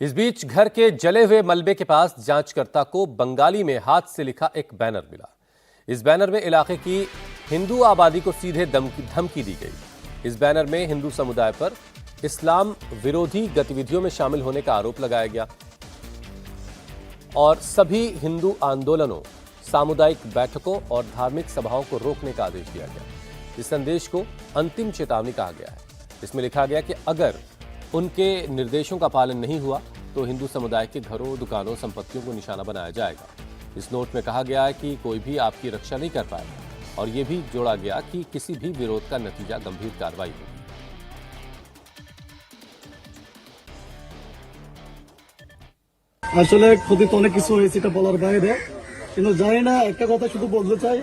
इस बीच घर के जले हुए मलबे के पास जांचकर्ता को बंगाली में हाथ से लिखा एक बैनर मिला। इस बैनर में इलाके की हिंदू आबादी को सीधे धमकी दी गई। इस बैनर में हिंदू समुदाय पर इस्लाम विरोधी गतिविधियों में शामिल होने का आरोप लगाया गया और सभी हिंदू आंदोलनों, सामुदायिक बैठकों और धार्मिक सभाओं को रोकने का आदेश दिया गया। इस संदेश को अंतिम चेतावनी कहा गया है। इसमें लिखा गया कि अगर उनके निर्देशों का पालन नहीं हुआ तो हिंदू समुदाय के घरों, दुकानों, संपत्तियों को निशाना बनाया जाएगा। इस नोट में कहा गया है कि कोई भी आपकी रक्षा नहीं कर पाएगा और यह भी जोड़ा गया कि किसी भी विरोध का नतीजा गंभीर कार्रवाई होगी। আসলে ক্ষতি তো অনেক কিছু হয়েছে, এটা বলার বাইরে, কিন্তু জানি না একটা কথা শুধু বলতে চাই,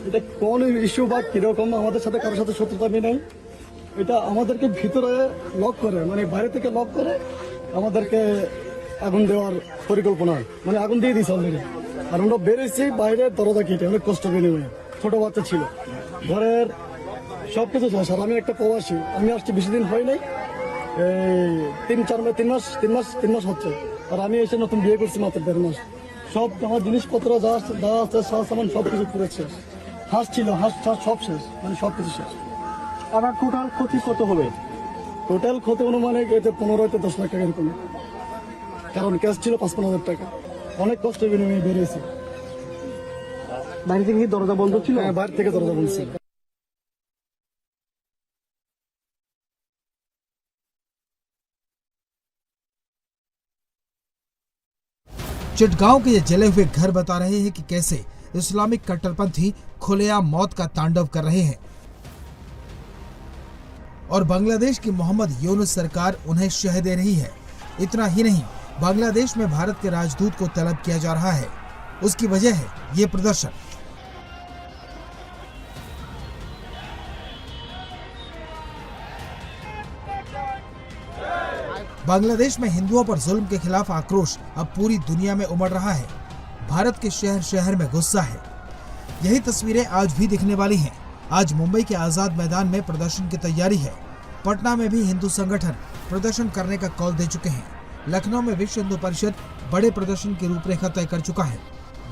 এটা কোন ইস্যু বা কিরকম, আমাদের সাথে কারোর সাথে শত্রুতা নেই। এটা আমাদেরকে ভিতরে লক করে, মানে বাইরে থেকে লক করে আমাদেরকে আগুন দেওয়ার পরিকল্পনা, মানে আগুন দিয়ে দিয়েছে অলরেডি। আর আমরা বেরিয়েছি বাইরে দরজা কেটে, অনেক কষ্ট বিনিময়ে, ছোট বাচ্চা ছিল, ঘরের সবকিছু শেষ। আর আমি একটা প্রবাসী, আমি আসছি বেশি দিন হয় নাই, এই 3 মাস হচ্ছে। আর আমি এসে নতুন বিয়ে করছি মাত্র 1.5 মাস। সব আমার জিনিসপত্র যা আছে সামান সবকিছু পুরো শেষ। হাঁস ছিল, হাঁস সব শেষ, মানে সবকিছু শেষ। আমার টোটাল ক্ষতি কত হবে? টোটাল ক্ষতি অনুমানে 15-10 লাখ টাকা এরকম, কারণ ক্যাশ ছিল 55,000 টাকা। অনেক কষ্ট বিনিময়ে বেরিয়েছি। বাইরে থেকে দরজা বন্ধ ছিল? হ্যাঁ, বাইরে থেকে দরজা বন্ধ ছিল। चटगांव के ये जले हुए घर बता रहे हैं कि कैसे इस्लामिक कट्टरपंथी खुलेआम मौत का तांडव कर रहे हैं और बांग्लादेश की मोहम्मद यूनुस सरकार उन्हें शह दे रही है। इतना ही नहीं, बांग्लादेश में भारत के राजदूत को तलब किया जा रहा है। उसकी वजह है ये प्रदर्शन। बांग्लादेश में हिंदुओं पर जुल्म के खिलाफ आक्रोश अब पूरी दुनिया में उमड़ रहा है। भारत के शहर शहर में गुस्सा है। यही तस्वीरें आज भी दिखने वाली हैं। आज मुंबई के आजाद मैदान में प्रदर्शन की तैयारी है। पटना में भी हिंदू संगठन प्रदर्शन करने का कॉल दे चुके हैं। लखनऊ में विश्व हिंदू परिषद बड़े प्रदर्शन की रूपरेखा तय कर चुका है।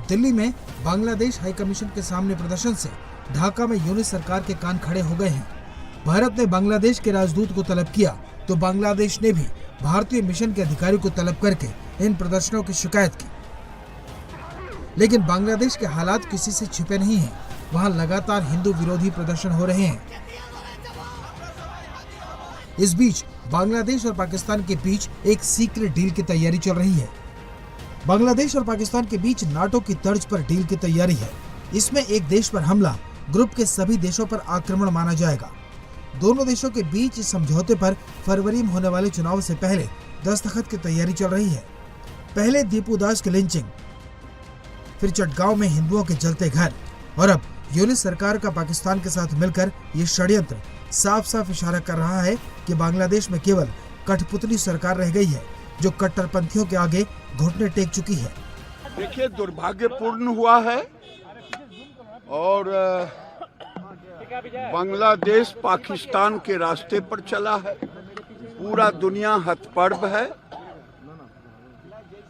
दिल्ली में बांग्लादेश हाई कमीशन के सामने प्रदर्शन से ढाका में यूनुस सरकार के कान खड़े हो गए हैं। भारत ने बांग्लादेश के राजदूत को तलब किया तो बांग्लादेश ने भी भारतीय मिशन के अधिकारी को तलब करके इन प्रदर्शनों की शिकायत की। लेकिन बांग्लादेश के हालात किसी से छिपे नहीं हैं। वहां लगातार हिंदू विरोधी प्रदर्शन हो रहे हैं। इस बीच बांग्लादेश और पाकिस्तान के बीच एक सीक्रेट डील की तैयारी चल रही है। बांग्लादेश और पाकिस्तान के बीच नाटो की तर्ज पर डील की तैयारी है। इसमें एक देश पर हमला ग्रुप के सभी देशों पर आक्रमण माना जाएगा। दोनों देशों के बीच इस समझौते पर फरवरी में होने वाले चुनाव से पहले दस्तखत की तैयारी चल रही है। पहले दीपू दास की लिंचिंग, फिर चटगांव में हिंदुओं के जलते घर और अब यूनुस सरकार का पाकिस्तान के साथ मिलकर ये षड्यंत्र साफ साफ इशारा कर रहा है कि बांग्लादेश में केवल कठपुतली सरकार रह गई है जो कट्टरपंथियों के आगे घुटने टेक चुकी है। देखिए, दुर्भाग्यपूर्ण हुआ है और बांग्लादेश पाकिस्तान के रास्ते पर चला है। पूरा दुनिया हतप्रभ है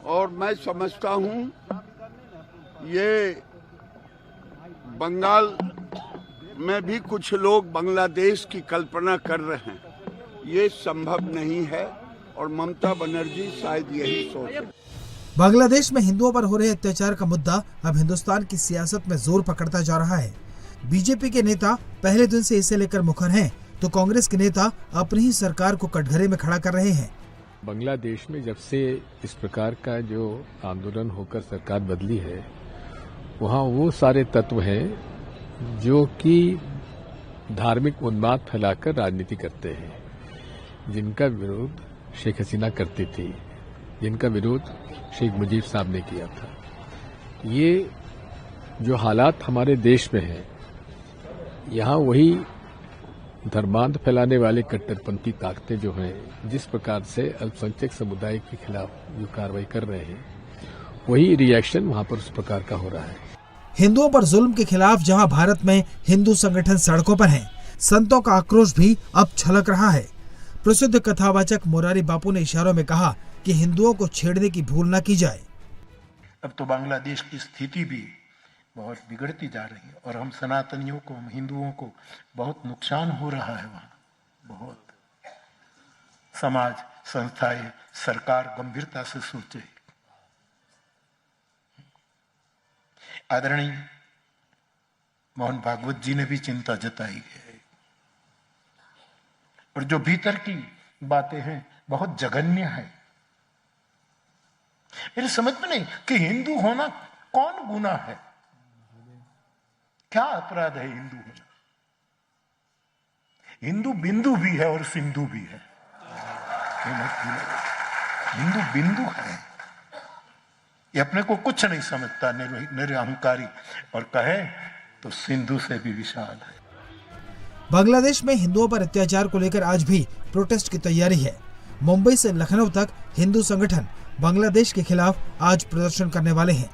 और मैं समझता हूं ये बंगाल में भी कुछ लोग बांग्लादेश की कल्पना कर रहे हैं। ये संभव नहीं है और ममता बनर्जी शायद यही सोचे। बांग्लादेश में हिंदुओं पर हो रहे अत्याचार का मुद्दा अब हिंदुस्तान की सियासत में जोर पकड़ता जा रहा है। बीजेपी के नेता पहले दिन से इसे लेकर मुखर हैं, तो कांग्रेस के नेता अपनी ही सरकार को कटघरे में खड़ा कर रहे हैं। बांग्लादेश में जब से इस प्रकार का जो आंदोलन होकर सरकार बदली है, वहाँ वो सारे तत्व हैं जो कि धार्मिक उन्माद फैलाकर राजनीति करते हैं, जिनका विरोध शेख हसीना करती थी, जिनका विरोध शेख मुजीब साहब ने किया था। ये जो हालात हमारे देश में हैं, यहाँ वही धर्मांध फैलाने वाले कट्टरपंथी ताकतें जो हैं, जिस प्रकार से अल्पसंख्यक समुदाय के खिलाफ जो कार्रवाई कर रहे हैं, वही रिएक्शन वहाँ पर उस प्रकार का हो रहा है। हिंदुओं पर जुल्म के खिलाफ जहां भारत में हिंदू संगठन सड़कों पर हैं, संतों का आक्रोश भी अब छलक रहा है। प्रसिद्ध कथावाचक मोरारी बापू ने इशारों में कहा कि हिंदुओं को छेड़ने की भूल न की जाए। अब तो बांग्लादेश की स्थिति भी बहुत बिगड़ती जा रही है और हम सनातनियों को, हम हिंदुओं को बहुत नुकसान हो रहा है वहाँ, बहुत। समाज, संस्थाएं, सरकार गंभीरता से सोचे। आदरणीय मोहन भागवत जी ने भी चिंता जताई है और जो भीतर की बातें हैं बहुत जघन्य है। मेरे समझ में नहीं कि हिंदू होना कौन गुनाह है, क्या अपराध है हिंदू होना। हिंदू बिंदु भी है और सिंधु भी है। हिंदू बिंदु है, ये अपने को कुछ नहीं समझता, निरहंकारी, और कहे तो सिंधु से भी विशाल है। बांग्लादेश में हिंदुओं पर अत्याचार को लेकर आज भी प्रोटेस्ट की तैयारी है। मुंबई से लखनऊ तक हिंदू संगठन बांग्लादेश के खिलाफ आज प्रदर्शन करने वाले हैं।